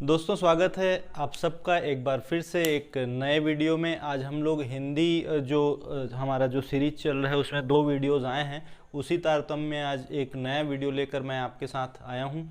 दोस्तों स्वागत है आप सबका एक बार फिर से एक नए वीडियो में। आज हम लोग हिंदी हमारा जो सीरीज चल रहा है उसमें 2 वीडियोज़ आए हैं, उसी तारतम्य में आज एक नया वीडियो लेकर मैं आपके साथ आया हूं।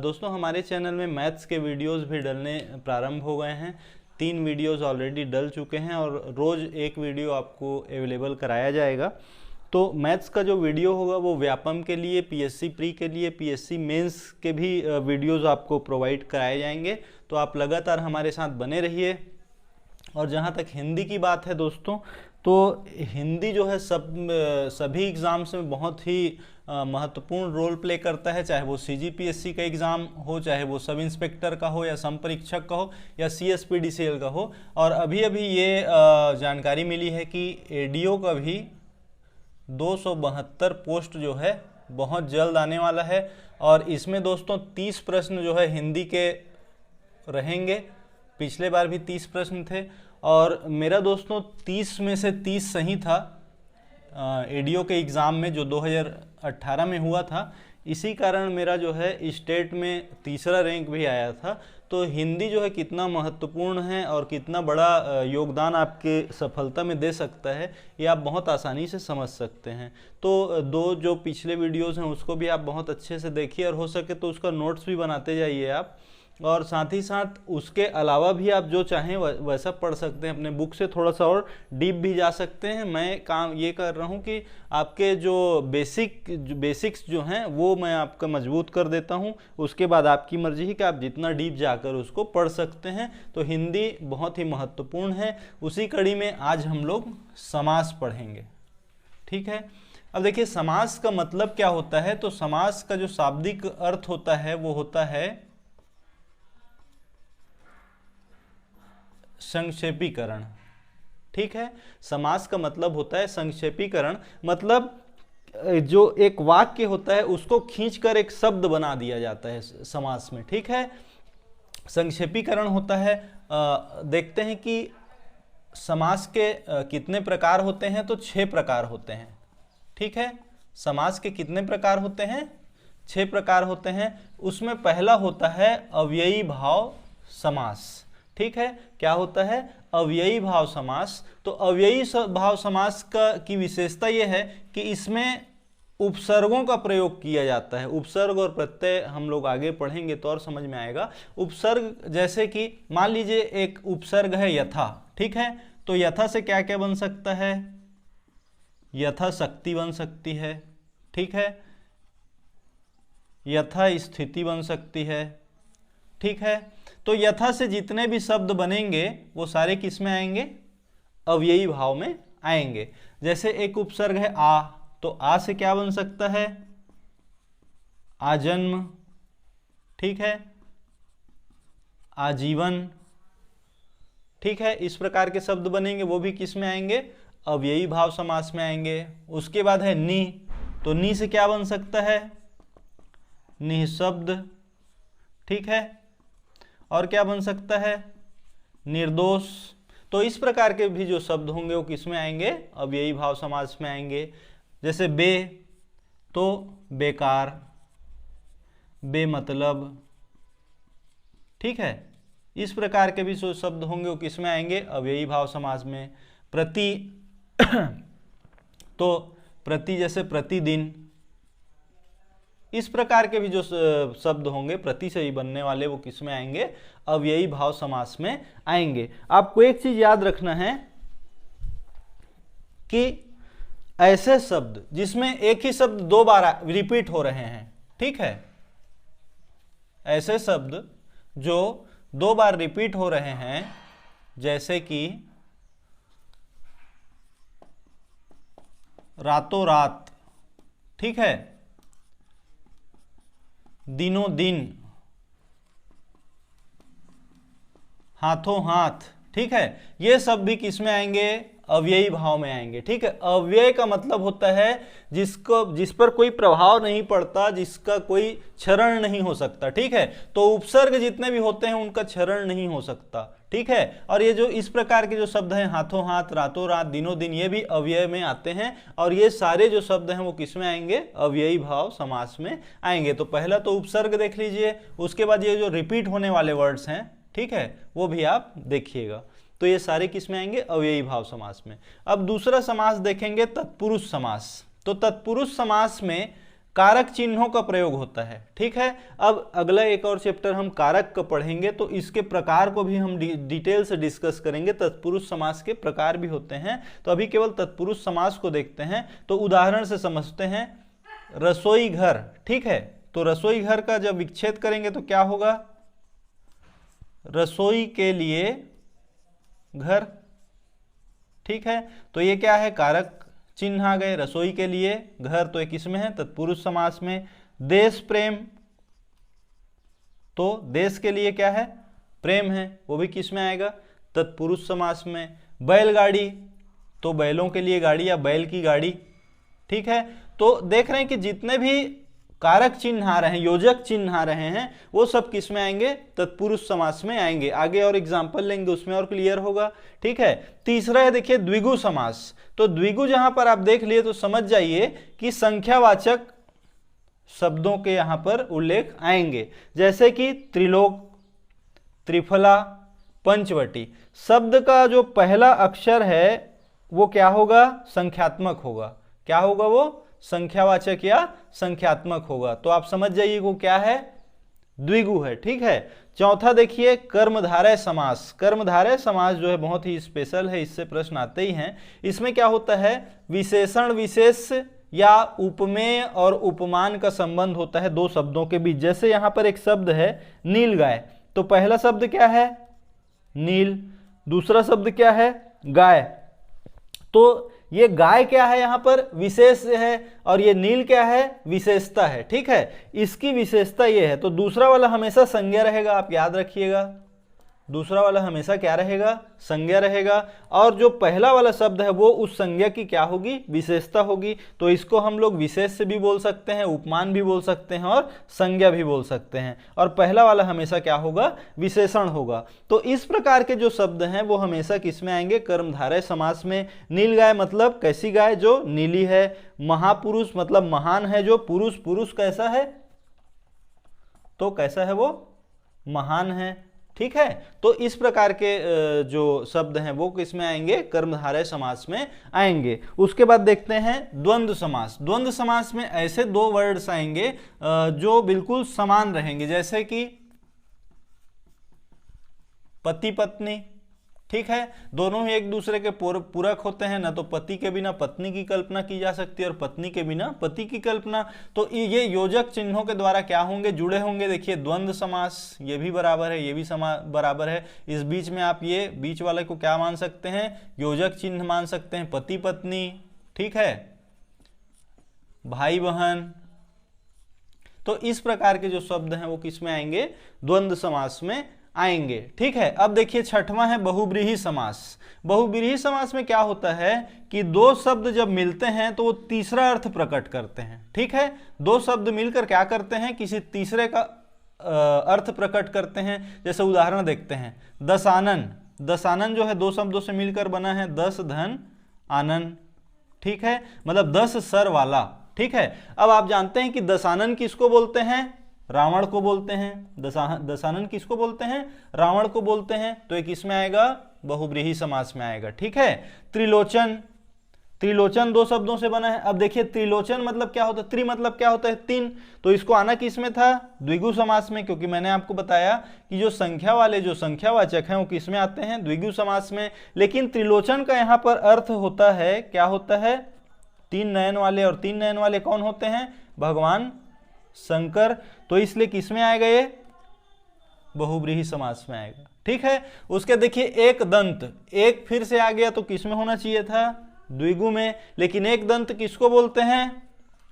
दोस्तों हमारे चैनल में मैथ्स के वीडियोज़ भी डलने प्रारंभ हो गए हैं। 3 वीडियोज़ ऑलरेडी डल चुके हैं और रोज़ एक वीडियो आपको अवेलेबल कराया जाएगा। तो मैथ्स का जो वीडियो होगा वो व्यापम के लिए, पीएससी प्री के लिए, पीएससी मेंस के भी वीडियोज़ आपको प्रोवाइड कराए जाएंगे। तो आप लगातार हमारे साथ बने रहिए। और जहाँ तक हिंदी की बात है दोस्तों, तो हिंदी जो है सभी एग्ज़ाम्स में बहुत ही महत्वपूर्ण रोल प्ले करता है, चाहे वो सीजीपीएससी का एग्ज़ाम हो, चाहे वो सब इंस्पेक्टर का हो, या सम परीक्षक का हो, या सीएसपीडीसीएल का हो। और अभी अभी ये जानकारी मिली है कि एडीओ का भी 272 पोस्ट जो है बहुत जल्द आने वाला है। और इसमें दोस्तों 30 प्रश्न जो है हिंदी के रहेंगे। पिछले बार भी 30 प्रश्न थे और मेरा दोस्तों 30 में से 30 सही था एडीओ के एग्ज़ाम में, जो 2018 में हुआ था। इसी कारण मेरा जो है स्टेट में तीसरा रैंक भी आया था। तो हिंदी जो है कितना महत्वपूर्ण है और कितना बड़ा योगदान आपके सफलता में दे सकता है, ये आप बहुत आसानी से समझ सकते हैं। तो 2 जो पिछले वीडियोस हैं उसको भी आप बहुत अच्छे से देखिए, और हो सके तो उसका नोट्स भी बनाते जाइए आप। और साथ ही साथ उसके अलावा भी आप जो चाहें वैसा पढ़ सकते हैं, अपने बुक से थोड़ा सा और डीप भी जा सकते हैं। मैं काम ये कर रहा हूँ कि आपके जो बेसिक्स जो हैं वो मैं आपका मजबूत कर देता हूँ। उसके बाद आपकी मर्जी है कि आप जितना डीप जाकर उसको पढ़ सकते हैं। तो हिंदी बहुत ही महत्वपूर्ण है। उसी कड़ी में आज हम लोग समास पढ़ेंगे, ठीक है। अब देखिए समास का मतलब क्या होता है। तो समास का जो शाब्दिक अर्थ होता है वो होता है संक्षेपीकरण, ठीक है। समास का मतलब होता है संक्षेपीकरण, मतलब जो एक वाक्य होता है उसको खींचकर एक शब्द बना दिया जाता है समास में, ठीक है। संक्षेपीकरण होता है। देखते हैं कि समास के कितने प्रकार होते हैं। तो 6 प्रकार होते हैं, ठीक है। समास के कितने प्रकार होते हैं? 6 प्रकार होते हैं। उसमें पहला होता है अव्ययी भाव समास, ठीक है। क्या होता है? अव्ययी भाव समास। तो अव्ययी भाव समास की विशेषता यह है कि इसमें उपसर्गों का प्रयोग किया जाता है। उपसर्ग और प्रत्यय हम लोग आगे पढ़ेंगे तो और समझ में आएगा। उपसर्ग जैसे कि मान लीजिए एक उपसर्ग है यथा, ठीक है। तो यथा से क्या क्या बन सकता है? यथाशक्ति बन सकती है, ठीक है। यथा स्थिति बन सकती है, ठीक है। तो यथा से जितने भी शब्द बनेंगे वो सारे किस में आएंगे? अव्ययी भाव में आएंगे। जैसे एक उपसर्ग है आ, तो आ से क्या बन सकता है? आजन्म, ठीक है। आजीवन, ठीक है। इस प्रकार के शब्द बनेंगे, वो भी किस में आएंगे? अव्ययी भाव समास में आएंगे। उसके बाद है नि, तो नि से क्या बन सकता है? निःशब्द, ठीक है। और क्या बन सकता है? निर्दोष। तो इस प्रकार के भी जो शब्द होंगे वो किस में आएंगे? अव्ययी भाव समास में आएंगे। जैसे बे, तो बेकार, बेमतलब, ठीक है। इस प्रकार के भी जो शब्द होंगे वो किस में आएंगे? अव्ययी भाव समास में। प्रति तो प्रति जैसे प्रतिदिन, इस प्रकार के भी जो शब्द होंगे प्रति से ही बनने वाले वो किस में आएंगे? अव्ययी भाव समास में आएंगे। आपको एक चीज याद रखना है कि ऐसे शब्द जिसमें एक ही शब्द 2 बार रिपीट हो रहे हैं, ठीक है। ऐसे शब्द जो 2 बार रिपीट हो रहे हैं, जैसे कि रातों रात, ठीक है, दिनों दिन, हाथों हाथ, ठीक है। ये सब भी किस में आएंगे? अव्ययी भाव में आएंगे। ठीक है, अव्यय का मतलब होता है जिस पर कोई प्रभाव नहीं पड़ता, जिसका कोई क्षरण नहीं हो सकता। ठीक है, तो उपसर्ग जितने भी होते हैं उनका क्षरण नहीं हो सकता। ठीक है, और ये जो इस प्रकार के जो शब्द हैं, हाथों हाथ, रातों रात, दिनों दिन, ये भी अव्यय में आते हैं। और ये सारे जो शब्द हैं वो किस में आएंगे? अव्ययी भाव समास में आएंगे। तो पहला तो उपसर्ग देख लीजिए, उसके बाद ये जो रिपीट होने वाले वर्ड्स हैं, ठीक है, वो भी आप देखिएगा। तो ये सारे किस में आएंगे? अव्ययी भाव समास में। अब दूसरा समास देखेंगे, तत्पुरुष समास। तो तत्पुरुष समास में कारक चिन्हों का प्रयोग होता है। ठीक है, अब अगला एक और चैप्टर हम कारक का पढ़ेंगे, तो इसके प्रकार को भी हम डिटेल से डिस्कस करेंगे। तत्पुरुष समास के प्रकार भी होते हैं, तो अभी केवल तत्पुरुष समास को देखते हैं। तो उदाहरण से समझते हैं, रसोई घर। ठीक है, तो रसोई घर का जब विच्छेद करेंगे तो क्या होगा? रसोई के लिए घर। ठीक है, तो ये क्या है? कारक चिन्ह आ गए। रसोई के लिए घर, तो ये किसमें है? तत्पुरुष समास में। देश प्रेम, तो देश के लिए क्या है? प्रेम है, वो भी किसमें आएगा? तत्पुरुष समास में। बैलगाड़ी, तो बैलों के लिए गाड़ी या बैल की गाड़ी। ठीक है, तो देख रहे हैं कि जितने भी कारक चिन्ह आ रहे हैं, योजक चिन्ह आ रहे हैं, वो सब किस में आएंगे? तत्पुरुष समास में आएंगे। आगे और एग्जाम्पल लेंगे, उसमें और क्लियर होगा। ठीक है, तीसरा है देखिए द्विगु समास। तो द्विगु जहां पर आप देख लिए तो समझ जाइए कि संख्यावाचक शब्दों के यहां पर उल्लेख आएंगे, जैसे कि त्रिलोक, त्रिफला, पंचवटी। शब्द का जो पहला अक्षर है वो क्या होगा? संख्यात्मक होगा। क्या होगा वो? संख्यावाचक या संख्यात्मक होगा। तो आप समझ जाइए वो क्या है? द्विगु है। ठीक है, चौथा देखिए कर्मधारय समास। कर्मधारय समास जो है बहुत ही स्पेशल है, इससे प्रश्न आते ही हैं। इसमें क्या होता है? विशेषण विशेष या उपमेय और उपमान का संबंध होता है दो शब्दों के बीच। जैसे यहां पर एक शब्द है नील गाय, तो पहला शब्द क्या है? नील। दूसरा शब्द क्या है? गाय। तो ये गाय क्या है? यहां पर विशेष है, और ये नील क्या है? विशेषता है। ठीक है, इसकी विशेषता ये है। तो दूसरा वाला हमेशा संज्ञा रहेगा, आप याद रखिएगा। दूसरा वाला हमेशा क्या रहेगा? संज्ञा रहेगा। और जो पहला वाला शब्द है वो उस संज्ञा की क्या होगी? विशेषता होगी। तो इसको हम लोग विशेष से भी बोल सकते हैं, उपमान भी बोल सकते हैं, और संज्ञा भी बोल सकते हैं। और पहला वाला हमेशा क्या होगा? विशेषण होगा। तो इस प्रकार के जो शब्द हैं वो हमेशा किस में आएंगे? कर्मधारय समास में। नील गाय मतलब कैसी गाय? जो नीली है। महापुरुष मतलब महान है जो पुरुष। पुरुष कैसा है? तो कैसा है वो? महान है। ठीक है, तो इस प्रकार के जो शब्द हैं वो किसमें आएंगे? कर्मधारय समास में आएंगे। उसके बाद देखते हैं द्वंद्व समास। द्वंद्व समास में ऐसे दो वर्ड्स आएंगे जो बिल्कुल समान रहेंगे, जैसे कि पति पत्नी। ठीक है, दोनों ही एक दूसरे के पूरक होते हैं। ना तो पति के बिना पत्नी की कल्पना की जा सकती है, और पत्नी के बिना पति की कल्पना। तो ये योजक चिन्हों के द्वारा क्या होंगे? जुड़े होंगे। देखिए द्वंद्व समास, ये भी बराबर है, ये भी बराबर है। इस बीच में आप ये बीच वाले को क्या मान सकते हैं? योजक चिन्ह मान सकते हैं, पति पत्नी। ठीक है, भाई बहन। तो इस प्रकार के जो शब्द हैं वो किस में आएंगे? द्वंद्व समास में आएंगे। ठीक है, अब देखिए छठवां है बहुब्रीहि समास। बहुब्रीहि समास में क्या होता है कि दो शब्द जब मिलते हैं तो वो तीसरा अर्थ प्रकट करते हैं। ठीक है, दो शब्द मिलकर क्या करते हैं? किसी तीसरे का अर्थ प्रकट करते हैं। जैसे उदाहरण देखते हैं, दशानन। दशानन जो है दो शब्दों से मिलकर बना है, दस धन आनन। ठीक है, मतलब 10 सर वाला। ठीक है, अब आप जानते हैं कि दशानन किसको बोलते हैं? रावण को बोलते हैं। दशानन किसको बोलते हैं? रावण को बोलते हैं। तो एक इसमें आएगा? बहुब्रीहि समास में आएगा। ठीक है, त्रिलोचन। त्रिलोचन दो शब्दों से बना है। अब देखिए त्रिलोचन मतलब क्या होता है? त्रि मतलब क्या होता है? तीन। तो इसको आना किस में था? द्विगु समास में, क्योंकि मैंने आपको बताया कि जो संख्या वाले जो संख्यावाचक हैं वो किस में आते हैं? द्विगु समास में। लेकिन त्रिलोचन का यहाँ पर अर्थ होता है, क्या होता है? तीन नयन वाले, और तीन नयन वाले कौन होते हैं? भगवान शंकर। तो इसलिए किस में आएगा? ये बहुब्रीहि समास में आएगा। ठीक है, उसके देखिए एक दंत। एक फिर से आ गया तो किस में होना चाहिए था? द्विगु में। लेकिन एक दंत किसको बोलते हैं?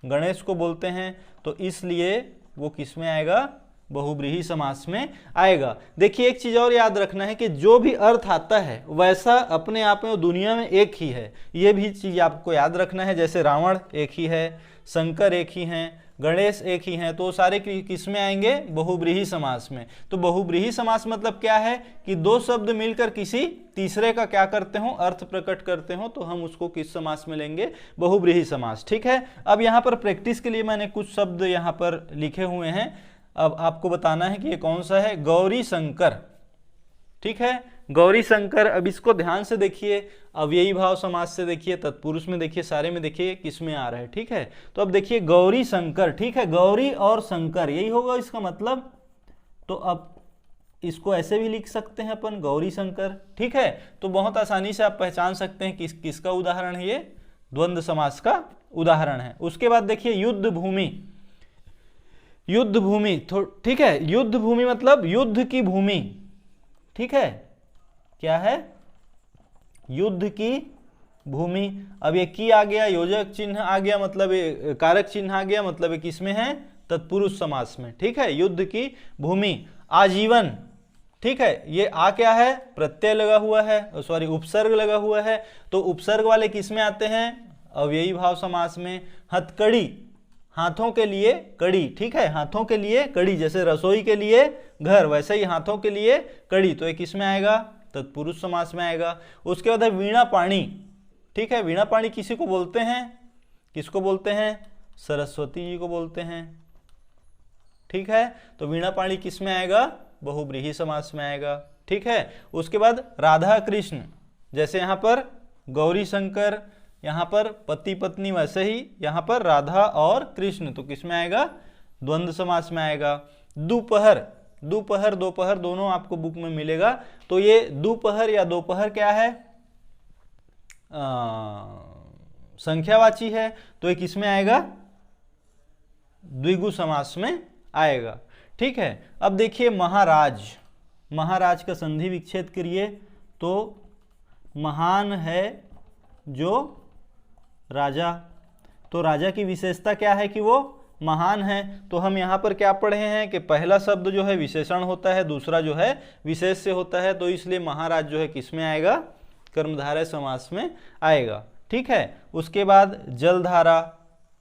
गणेश को बोलते हैं। तो इसलिए वो किस में आएगा? बहुब्रीहि समास में आएगा। देखिए एक चीज और याद रखना है कि जो भी अर्थ आता है वैसा अपने आप में दुनिया में एक ही है, ये भी चीज आपको याद रखना है। जैसे रावण एक ही है, शंकर एक ही हैं, गणेश एक ही हैं, तो सारे किस में आएंगे? बहुब्रीहि समास में। तो बहुब्रीहि समास मतलब क्या है कि दो शब्द मिलकर किसी तीसरे का क्या करते हो? अर्थ प्रकट करते हो, तो हम उसको किस समास में लेंगे? बहुब्रीहि समास। ठीक है, अब यहाँ पर प्रैक्टिस के लिए मैंने कुछ शब्द यहाँ पर लिखे हुए हैं, अब आपको बताना है कि ये कौन सा है। गौरी शंकर, ठीक है, गौरी शंकर। अब इसको ध्यान से देखिए, अव्ययी भाव समास से देखिए, तत्पुरुष में देखिए, सारे में देखिए किस में आ रहा है। ठीक है, तो अब देखिए गौरी शंकर, ठीक है, गौरी और शंकर यही होगा इसका मतलब। तो अब इसको ऐसे भी लिख सकते हैं अपन, गौरी शंकर। ठीक है, तो बहुत आसानी से आप पहचान सकते हैं किसका उदाहरण है, ये द्वंद्व समास का उदाहरण है। उसके बाद देखिए युद्ध भूमि, युद्ध भूमि, ठीक है, युद्ध भूमि मतलब युद्ध की भूमि। ठीक है, क्या है? युद्ध की भूमि। अब ये की आ गया, योजक चिन्ह आ गया, मतलब कारक चिन्ह आ गया, मतलब किसमें है? तत्पुरुष समास में। ठीक है, युद्ध की भूमि। आजीवन, ठीक है, ये आ क्या है? प्रत्यय लगा हुआ है, सॉरी उपसर्ग लगा हुआ है, तो उपसर्ग वाले किस में आते हैं? अव्ययी भाव समास में। हथकड़ी, हाथों के लिए कड़ी, ठीक है, हाथों के लिए कड़ी, जैसे रसोई के लिए घर, वैसे ही हाथों के लिए कड़ी, तो ये किस में आएगा? तत्पुरुष समास में आएगा। उसके बाद है वीणा पाणी, ठीक है, वीणा पाणी किसी को बोलते हैं? किसको बोलते हैं? सरस्वती जी को बोलते हैं। ठीक है, तो वीणा पाणी किस में आएगा? बहुब्रीहि समास में आएगा। ठीक है, उसके बाद राधा कृष्ण, जैसे यहाँ पर गौरी शंकर, यहाँ पर पति पत्नी, वैसे ही यहाँ पर राधा और कृष्ण, तो किस में आएगा? द्वंद्व समास में आएगा। दोपहर, दोपहर दोपहर दोनों आपको बुक में मिलेगा, तो ये दोपहर या दोपहर क्या है? संख्यावाची है, तो ये किस में आएगा? द्विगु समास में आएगा। ठीक है, अब देखिए महाराज, महाराज का संधि विच्छेद करिए, तो महान है जो राजा, तो राजा की विशेषता क्या है कि वो महान है। तो हम यहाँ पर क्या पढ़े हैं कि पहला शब्द जो है विशेषण होता है, दूसरा जो है विशेष से होता है, तो इसलिए महाराज जो है किस में आएगा? कर्मधारय समास में आएगा। ठीक है, उसके बाद जलधारा,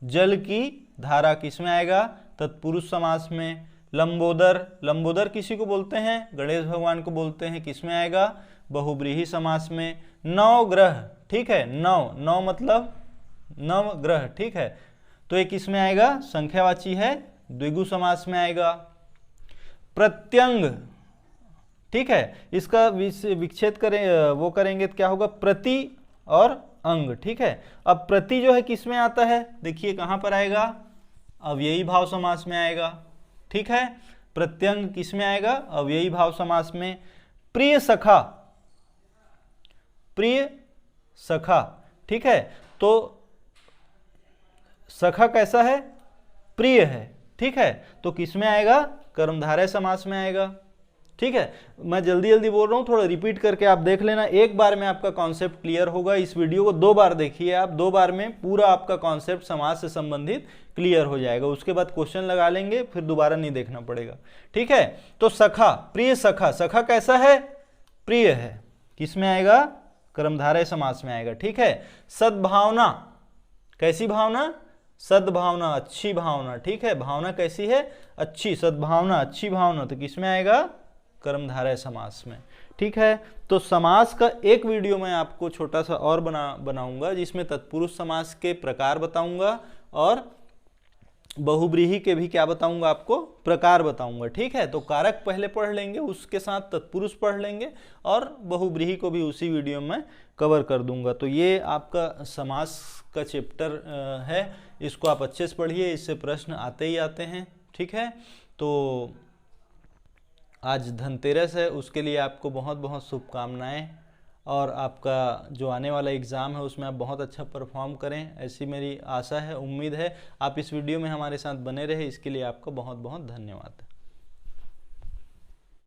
जल की धारा किस में आएगा? तत्पुरुष समास में। लंबोदर, लंबोदर किसी को बोलते हैं? गणेश भगवान को बोलते हैं, किस में आएगा? बहुब्रीहि समास में। नवग्रह, ठीक है, नव, नव मतलब नव ग्रह, ठीक है, तो ये किस में आएगा? संख्यावाची है, द्विगु समास में आएगा। प्रत्यंग, ठीक है, इसका विच्छेद करें, वो करेंगे तो क्या होगा? प्रति और अंग। ठीक है, अब प्रति जो है किस में आता है? देखिए कहां पर आएगा? अव्ययी भाव समास में आएगा। ठीक है, प्रत्यंग किस में आएगा? अव्ययी भाव समास में। प्रिय सखा, प्रिय सखा, ठीक है, तो सखा कैसा है? प्रिय है। ठीक है, तो किस में आएगा? कर्मधारय समास में आएगा। ठीक है, मैं जल्दी जल्दी बोल रहा हूँ, थोड़ा रिपीट करके आप देख लेना, एक बार में आपका कॉन्सेप्ट क्लियर होगा। इस वीडियो को 2 बार देखिए आप, 2 बार में पूरा आपका कॉन्सेप्ट समास से संबंधित क्लियर हो जाएगा। उसके बाद क्वेश्चन लगा लेंगे, फिर दोबारा नहीं देखना पड़ेगा। ठीक है, तो सखा, प्रिय सखा, सखा कैसा है? प्रिय है, किस में आएगा? कर्मधारय समास में आएगा। ठीक है, सद्भावना, कैसी भावना? सद्भावना, अच्छी भावना। ठीक है, भावना कैसी है? अच्छी, सद्भावना, अच्छी भावना, तो किस में आएगा? कर्मधारय समास में। ठीक है, तो समास का एक वीडियो मैं आपको छोटा सा और बनाऊंगा, जिसमें तत्पुरुष समास के प्रकार बताऊंगा और बहुब्रीहि के भी क्या बताऊंगा आपको? प्रकार बताऊंगा। ठीक है, तो कारक पहले पढ़ लेंगे, उसके साथ तत्पुरुष पढ़ लेंगे और बहुब्रीहि को भी उसी वीडियो में कवर कर दूंगा। तो ये आपका समास का चैप्टर है, इसको आप अच्छे से पढ़िए, इससे प्रश्न आते ही आते हैं। ठीक है, तो आज धनतेरस है, उसके लिए आपको बहुत बहुत शुभकामनाएं, और आपका जो आने वाला एग्ज़ाम है उसमें आप बहुत अच्छा परफॉर्म करें, ऐसी मेरी आशा है, उम्मीद है। आप इस वीडियो में हमारे साथ बने रहे, इसके लिए आपका बहुत बहुत धन्यवाद।